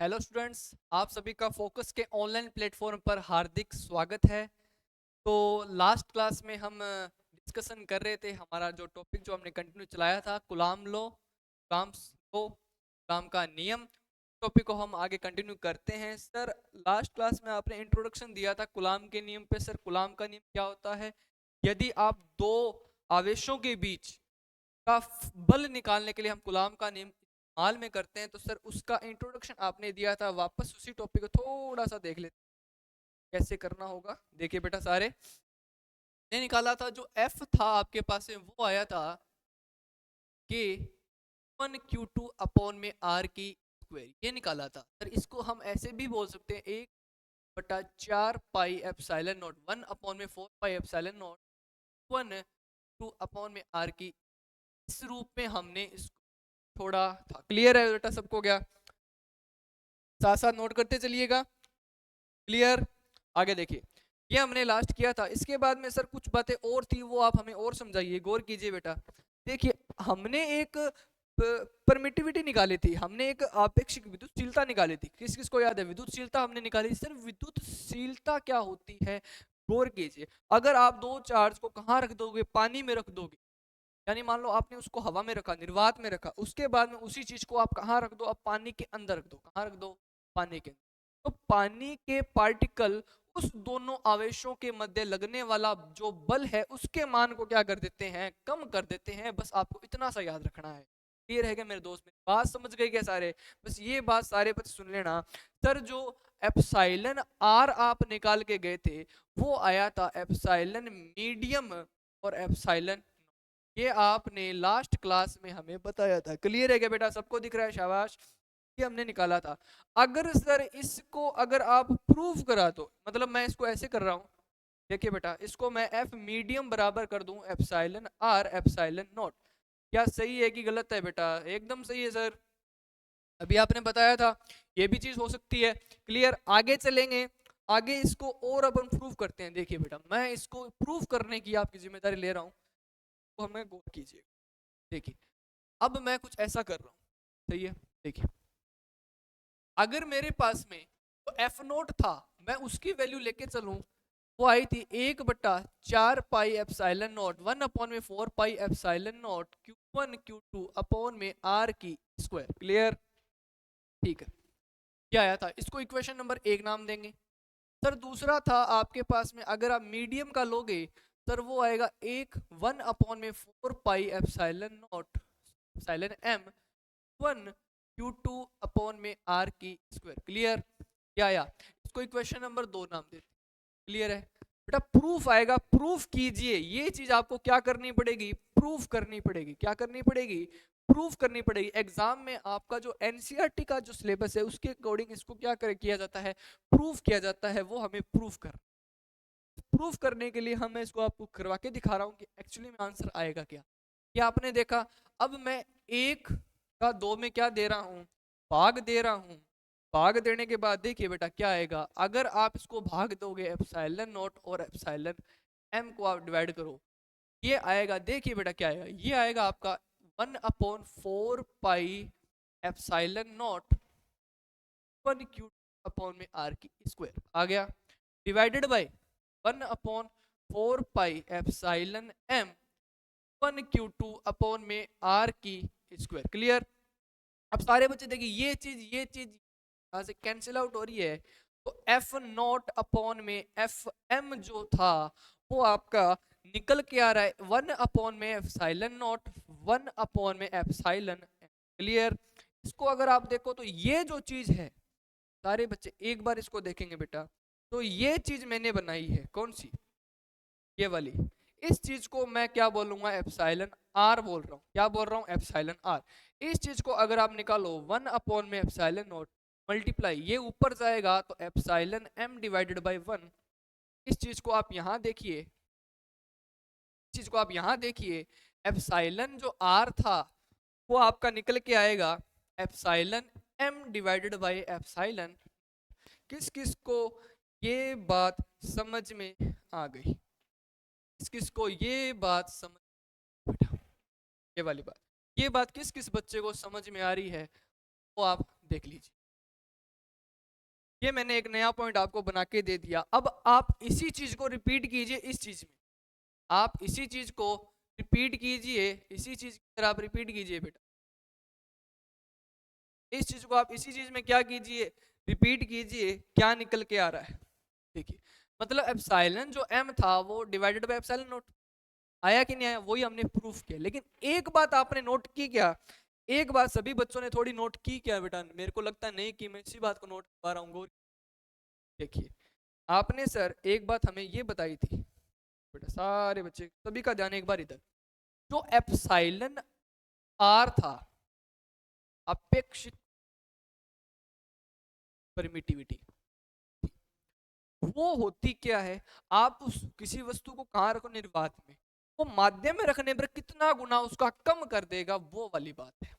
Hello students, आप सभी का फोकस के ऑनलाइन प्लेटफॉर्म पर हार्दिक स्वागत है। तो लास्ट क्लास में हम डिस्कशन कर रहे थे, हमारा जो टॉपिक जो हमने कंटिन्यू चलाया था गुलाम लो, गुलाम का नियम। टॉपिक को हम आगे कंटिन्यू करते हैं। सर, लास्ट क्लास में आपने इंट्रोडक्शन दिया था गुलाम के नियम पे। सर, गुलाम का नियम क्या होता है? यदि आप दो आवेशों के बीच का बल निकालने के लिए हम गुलाम का नियम इस्तेमाल में करते हैं, तो सर उसका इंट्रोडक्शन आपने दिया था। वापस उसी टॉपिक को थोड़ा सा देख लेते हैं कैसे करना होगा। देखिए बेटा, सारे ने निकाला था जो एफ था आपके पास में, वो आया था कि 1 Q2 अपॉन में आर की स्क्वायर, ये निकाला था। सर इसको हम ऐसे भी बोल सकते हैं, 1/4 pi epsilon not, 1/4 pi epsilon not 1/2 upon में आर की, इस रूप में हमने इसको थोड़ा था। क्लियर है बेटा सबको? क्या साथ साथ नोट करते चलिएगा। क्लियर? आगे देखिए, ये हमने लास्ट किया था। इसके बाद में सर कुछ बातें और थी, वो आप हमें और समझाइए, गौर कीजिए बेटा। देखिए, हमने एक परमिटिविटी निकाली थी, हमने एक आपेक्षिक विद्युतशीलता निकाली थी। किस किस को याद है? विद्युतशीलता हमने निकाली। सर विद्युतशीलता क्या होती है? गौर कीजिए, अगर आप दो चार्ज को कहाँ रख दोगे? पानी में रख दोगे। यानी मान लो आपने उसको हवा में रखा, निर्वात में रखा, उसके बाद में उसी चीज को आप कहाँ रख दो? अब पानी के अंदर रख दो। कहाँ रख दो? पानी के अंदर। तो पानी के पार्टिकल उस दोनों आवेशों के मध्य लगने वाला जो बल है, उसके मान को क्या कर देते हैं? कम कर देते हैं। बस आपको इतना सा याद रखना है। क्लियर है क्या मेरे दोस्त? मेरी बात समझ गए क्या सारे? बस ये बात सारे बच्चे सुन लेना। सर जो एप्सिलॉन आर आप निकाल के गए थे, वो आया था एप्सिलॉन मीडियम और एप्सिलॉन, ये आपने लास्ट क्लास में हमें बताया था। क्लियर है क्या बेटा? सबको दिख रहा है? शाबाश। ये हमने निकाला था। अगर सर इसको अगर आप प्रूव करा दो, मतलब मैं इसको ऐसे कर रहा हूं, देखिए बेटा, इसको मैं एफ मीडियम बराबर कर दूं एप्सिलॉन आर एप्सिलॉन नॉट। क्या सही है कि गलत है बेटा? एकदम सही है सर। अभी आपने बताया था, ये भी चीज हो सकती है। क्लियर? आगे चलेंगे, आगे इसको और अपन प्रूव करते हैं। देखिए बेटा, मैं इसको प्रूव करने की आपकी जिम्मेदारी ले रहा हूँ, तो हमें गौर कीजिए। देखिए, अब मैं कुछ ऐसा कर रहा हूँ, सही है? देखिए, अगर मेरे पास में तो एफ नोट था, मैं उसकी वैल्यू लेके चलूं, वो आई थी 1/4 pi epsilon not 1/4 pi epsilon not Q1 Q2 upon में आर की स्क्वायर। क्लियर? ठीक है, क्या आया था? इसको इक्वेशन नंबर 1 नाम देंगे। सर दूसरा था आपके पास में, अगर आप मीडियम का लोगे, सर वो आएगा 1/4 pi epsilon naught epsilon m 1 Q2 upon में आर की स्क्वायर। क्लियर? क्या आया? इसको इक्वेशन नंबर 2 नाम देते। क्लियर है बेटा? प्रूफ आएगा, प्रूफ कीजिए। ये चीज आपको क्या करनी पड़ेगी? प्रूफ करनी पड़ेगी। क्या करनी पड़ेगी? प्रूफ करनी पड़ेगी। एग्जाम में आपका जो एनसीईआरटी का जो सिलेबस है, उसके अकॉर्डिंग इसको क्या किया जाता है? प्रूफ किया जाता है। वो हमें प्रूफ कर, प्रूफ करने के लिए हम इसको आपको करवा के दिखा रहा हूँ कि एक्चुअली में आंसर आएगा क्या। क्या आपने देखा? अब मैं एक का दो में क्या दे रहा हूँ? भाग दे रहा हूँ। भाग देने के बाद देखिए बेटा क्या आएगा। अगर आप इसको भाग दोगे एप्सिलॉन नॉट और एप्सिलॉन एम को आप डिवाइड करो, ये आएगा। देखिए बेटा क्या आएगा, ये आएगा आपका 1/4 pi epsilon naught 1 Q upon में आर की स्क्वायर आ गया, divided by 1/4 pi epsilon m 1 Q2 upon में आर की स्क्वायर। क्लियर? अब सारे बच्चे देखिए, ये चीज यहाँ से कैंसिल आउट हो रही है। तो एफ नॉट अपॉन में एफ एम जो था, वो आपका निकल के आ रहा है 1/में एप्सिलॉन नॉट 1/में एप्सिलॉन। क्लियर? इसको अगर आप देखो तो ये जो चीज है, सारे बच्चे एक बार इसको देखेंगे बेटा, तो ये चीज मैंने बनाई है। कौन सी? ये वाली। इस चीज को मैं क्या बोलूंगा? एप्सिलॉन आर बोल रहा हूँ। क्या बोल रहा हूँ? Epsilon r. इस चीज को अगर आप निकालो 1/में एप्सिलॉन नॉट मल्टीप्लाई, ये ऊपर जाएगा तो एप्सिलॉन एम डिवाइडेड बाय 1। इस चीज को आप यहाँ देखिए, इस चीज को आप यहाँ देखिए, एप्सिलॉन जो आर था, वो आपका निकल के आएगा epsilon m divided by epsilon. किस किस को ये बात समझ में आ गई? किस किस को ये बात समझ, बेटा ये वाली बात, ये बात किस किस बच्चे को समझ में आ रही है? वो आप देख लीजिए। ये मैंने एक नया पॉइंट आपको बना के दे दिया। अब आप इसी चीज को रिपीट कीजिए इस चीज में, आप इसी चीज को रिपीट कीजिए, इसी चीज की तरह आप रिपीट कीजिए बेटा, इस चीज को आप इसी चीज में क्या कीजिए, रिपीट कीजिए, क्या निकल के आ रहा है। देखिए, मतलब एप्सिलॉन जो m था वो डिवाइडेड बाय एप्सिलॉन नॉट, आया कि नहीं आया, वही हमने प्रूफ किया। लेकिन एक बात आपने नोट की क्या, एक बात सभी बच्चों ने थोड़ी नोट की क्या बेटा, मेरे को लगता नहीं कि मैं इसी बात को नोट कर पा रहा हूँ। देखिए, आपने सर एक बात हमें ये बताई थी बेटा, सारे बच्चे सभी का ध्यान एक बार इधर, जो एप्सिलॉन r था, अपेक्षित परमिटिविटी, वो होती क्या है, आप उस किसी वस्तु को कहाँ रखो, निर्वात में, वो माध्यम में रखने पर कितना गुना उसका कम कर देगा, वो वाली बात है।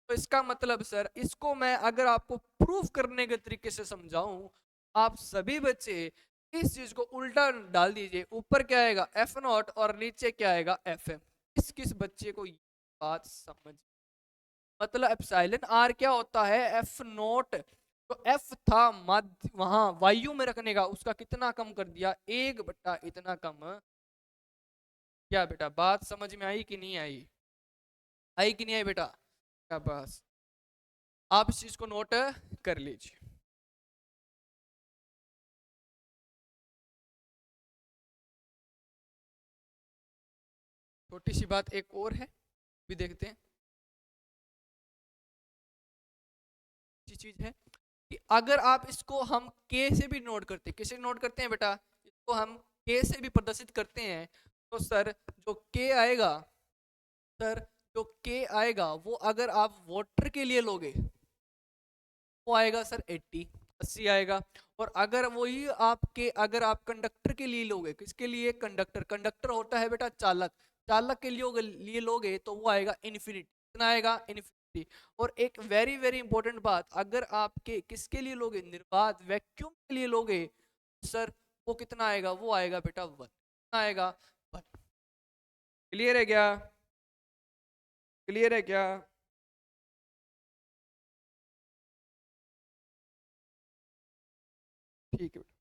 तो इसका मतलब सर, इसको मैं अगर आपको प्रूफ करने के तरीके से समझाऊं, आप सभी बच्चे इस चीज को उल्टा डाल दीजिए, ऊपर क्या आएगा एफ नॉट और नीचे क्या आएगा एफ एम। किस बच्चे को ये बात समझ, मतलब एप्सिलॉन आर क्या होता है, एफ नॉट, तो एफ था मध्य वहां वायु में रखने का, उसका कितना कम कर दिया, एक बट्टा इतना कम। क्या बेटा बात समझ में आई कि नहीं आई, आई कि नहीं आई बेटा, क्या बस आप इस चीज को नोट कर लीजिए। छोटी सी बात एक और है, भी देखते हैं, चीज है कि अगर आप इसको हम के से भी नोट करते हैं, किसे नोट करते हैं बेटा, इसको हम के से भी प्रदर्शित करते हैं, तो सर जो के आएगा, सर जो के आएगा वो अगर आप वाटर के लिए लोगे वो आएगा सर 80 आएगा। और अगर वही आपके, अगर आप कंडक्टर के लिए लोगे, किसके लिए, कंडक्टर, कंडक्टर होता है बेटा चालक, चालक के लिए लोगे तो वो आएगा इन्फिनिटी, कितना आएगा इन्फिनिटी। और एक वेरी वेरी इंपॉर्टेंट बात, अगर आपके किसके लिए लोगे, निर्वात वैक्यूम के लिए लोगे, सर वो कितना आएगा, वो आएगा बेटा 1, कितना आएगा 1। क्लियर है क्या, क्लियर है क्या, ठीक है बेटा,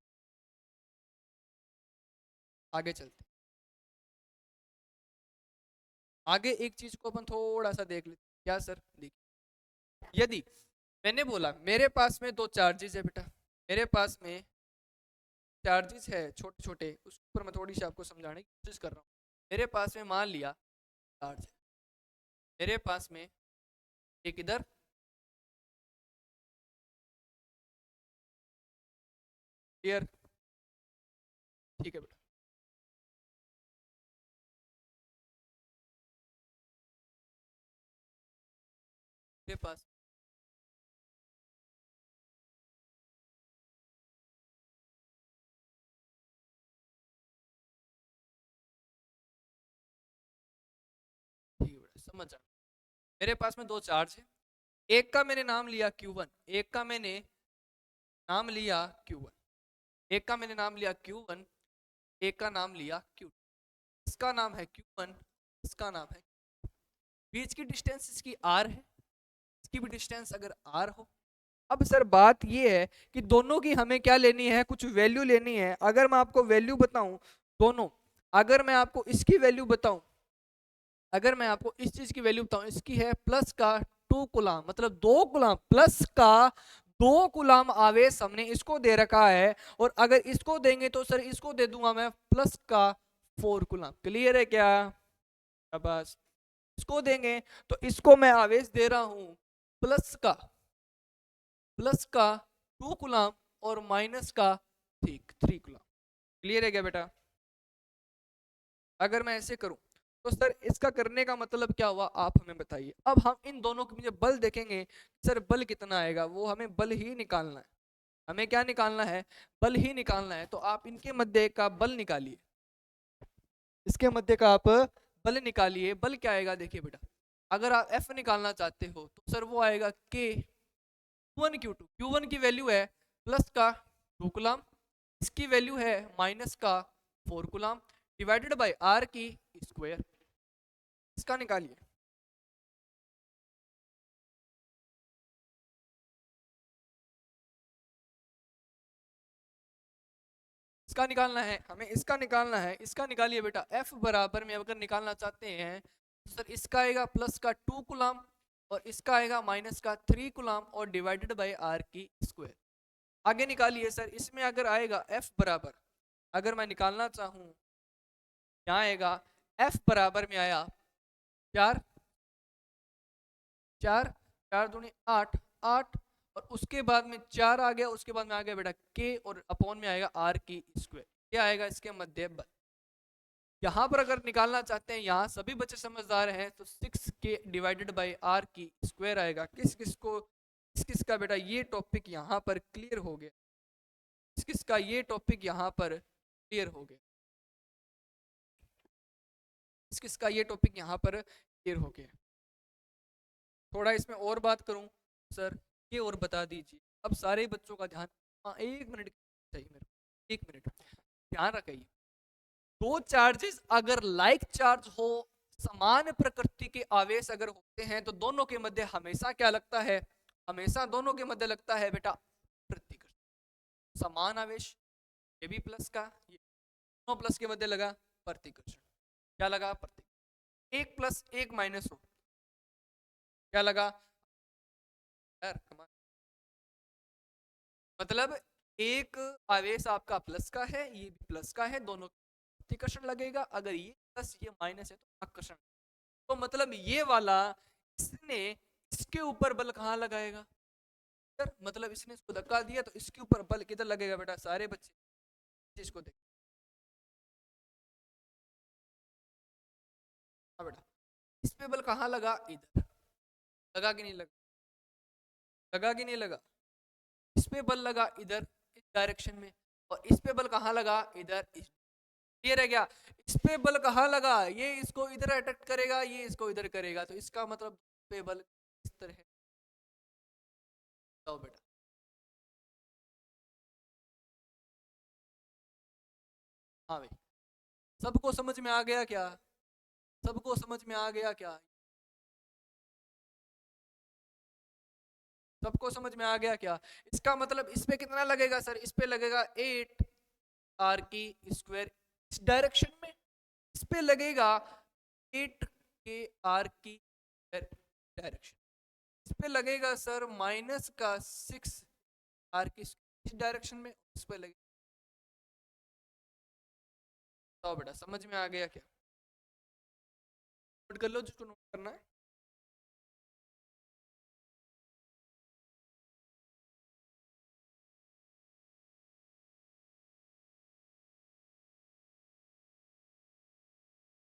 आगे चलते हैं। आगे एक चीज को अपन थोड़ा सा देख लेते हैं। क्या सर, देखिए, यदि मैंने बोला मेरे पास में दो चार्जेस है बेटा, मेरे पास में चार्जेस है छोटे छोटे, उस पर मैं थोड़ी सी आपको समझाने की कोशिश कर रहा हूँ। मेरे पास में मान लिया चार्ज है, मेरे पास में एक इधर, क्लियर, ठीक है बेटा, मेरे पास, ठीक है बेटा, समझ आ, मेरे पास में दो चार्ज है, एक का मैंने नाम लिया Q1, एक का मैंने नाम लिया Q1, एक का मैंने नाम लिया Q1, एक का नाम लिया Q2, इसका नाम है Q1, इसका नाम है, बीच की डिस्टेंस इसकी R है, इसकी भी डिस्टेंस अगर R हो। अब सर बात ये है कि दोनों की हमें क्या लेनी है, कुछ वैल्यू लेनी है। अगर मैं आपको वैल्यू बताऊं दोनों, अगर मैं आपको इसकी वैल्यू बताऊं, अगर मैं आपको इस चीज की वैल्यू बताऊं, इसकी है प्लस का 2 गुलाम, मतलब 2 गुलाम, प्लस का 2 गुलाम आवेश हमने इसको दे रखा है, और अगर इसको देंगे तो सर इसको दे दूंगा मैं प्लस का 4 गुलाम। क्लियर है क्या, बस इसको देंगे तो इसको मैं आवेश दे रहा हूं प्लस का, प्लस का 2 गुलाम, और माइनस का 3 गुलाम। क्लियर है क्या बेटा, अगर मैं ऐसे करूं तो सर इसका करने का मतलब क्या हुआ, आप हमें बताइए। अब हम इन दोनों के मुझे बल देखेंगे, सर बल कितना आएगा, वो हमें बल ही निकालना है, हमें क्या निकालना है, बल ही निकालना है। तो आप इनके मध्य का बल निकालिए, इसके मध्य का आप बल निकालिए, बल क्या आएगा देखिए बेटा, अगर आप एफ निकालना चाहते हो तो सर वो आएगा के Q1 Q2, Q1 की वैल्यू है प्लस का 2 गुलाम, इसकी वैल्यू है माइनस का 4 गुलाम, डिवाइडेड बाय आर की स्क्वायर, इसका निकालिए। इसका निकालना है, हमें इसका निकालना है। इसका निकालिए बेटा, एफ बराबर में अगर निकालना चाहते हैं तो सर इसका आएगा प्लस का 2 कूलम और इसका आएगा माइनस का 3 कूलम और डिवाइडेड बाय आर की स्क्वायर। आगे निकालिए सर, इसमें अगर आएगा एफ बराबर, अगर मैं निकालना चाहूँ, यहाँ आएगा एफ बराबर में आया 4 4 4 दूनी 8 8 और उसके बाद में 4 आ गया, उसके बाद में आ गया बेटा के और अपॉन में आएगा आर की स्क्वायर। क्या आएगा इसके मध्य बल। यहाँ पर अगर निकालना चाहते हैं, यहाँ सभी बच्चे समझदार हैं, तो 6k डिवाइडेड बाय आर की स्क्वायर आएगा। किस किस को, किस किस का बेटा ये टॉपिक यहाँ पर क्लियर हो गया, किस किस का ये टॉपिक यहाँ पर क्लियर हो गया, किस किस का ये टॉपिक यहाँ पर क्लियर हो गया। थोड़ा इसमें और बात करूं सर, ये और बता दीजिए। अब सारे बच्चों का ध्यान, हाँ 1 मिनट चाहिए मेरे को, 1 मिनट ध्यान रखिए। दो चार्जेस अगर लाइक चार्ज हो, समान प्रकृति के आवेश अगर होते हैं, तो दोनों के मध्य हमेशा क्या लगता है, हमेशा दोनों के मध्य लगता है बेटा प्रतिकर्षण। समान आवेश, ये भी प्लस का, ये दोनों प्लस के मध्य लगा प्रतिकर्षण। क्या लगा, प्रतिकर्षण। 1 प्लस 1 माइनस हो, क्या लगा यार, मतलब एक आवेश आपका प्लस का है, ये भी प्लस का है, दोनों प्रतिकर्षण लगेगा। अगर ये प्लस ये माइनस है तो आकर्षण। तो मतलब ये वाला, इसने इसके ऊपर बल कहाँ लगाएगा सर, मतलब इसने इसको धक्का दिया तो इसके ऊपर बल किधर लगेगा बेटा, सारे बच्चे इसको देख। हाँ बेटा, इस पे बल कहाँ लगा, इधर लगा कि नहीं लगा, लगा कि नहीं लगा। इस पे बल लगा इधर इस डायरेक्शन में, और इस पे बल कहाँ लगा, इधर ये रह गया। इस पे बल कहाँ लगा, ये इसको इधर अटैक करेगा, ये इसको इधर करेगा, तो इसका मतलब पे बल इस तरह है। तो बेटा हाँ भाई, सबको समझ में आ गया क्या, सबको समझ में आ गया क्या, सबको समझ में आ गया क्या। इसका मतलब इस पे कितना लगेगा सर, इस पे लगेगा 8 आर की स्क्वायर इस डायरेक्शन में, इस पे लगेगा 8 के आर की डायरेक्शन, इस पे लगेगा सर माइनस का 6 आर की इस डायरेक्शन में, इस पे लगेगा। तो बेटा समझ में आ गया क्या, नोट कर लो जिसको नोट करना है।